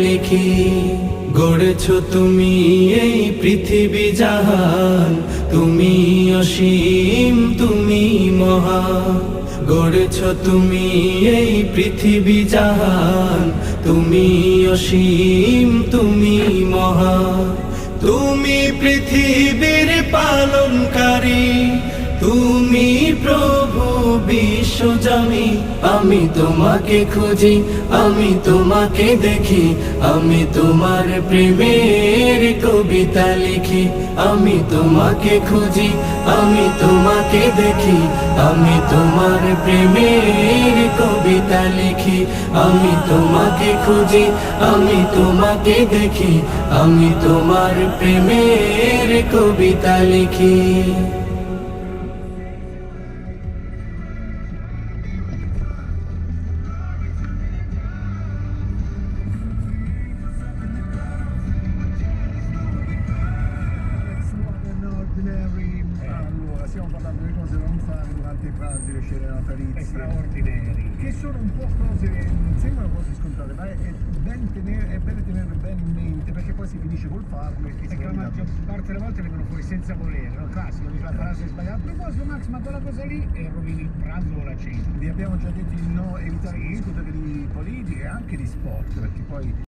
লিখি। গড়েছ তুমি এই পৃথিবী জাহান, তুমি অসীম তুমি মহান। গড়েছ তুমি এই পৃথিবী জাহান, তুমি অসীম তুমি মহান। তুমি পৃথিবীর পালনকারী, তুমি প্রভু বিশ্বজামি। আমি তোমাকে খুঁজি, আমি তোমাকে দেখি, আমি তোমার প্রেমের কবিতা লিখি। আমি তোমাকে খুঁজি, আমি তোমাকে দেখি, আমি তোমার প্রেমের কবিতা লিখি। আমি তোমাকে খুঁজি, আমি তোমাকে দেখি, আমি তোমার প্রেমের কবিতা লিখি। Allora, stiamo parlando di cose da non fare durante i pranzi, le scene natalizie. Straordinari. Che sono un po' cose, sembrano cose scontate, ma è bene tenerle bene in mente perché poi si finisce col farlo e si Perché la maggior parte delle volte vengono fuori senza volere, no? Classico, dice la frase sbagliata. A proposito Max, ma quella cosa lì e rovini il pranzo o la cena. Vi abbiamo già detto di no, evitare di discutere di politica e anche di sport, perché poi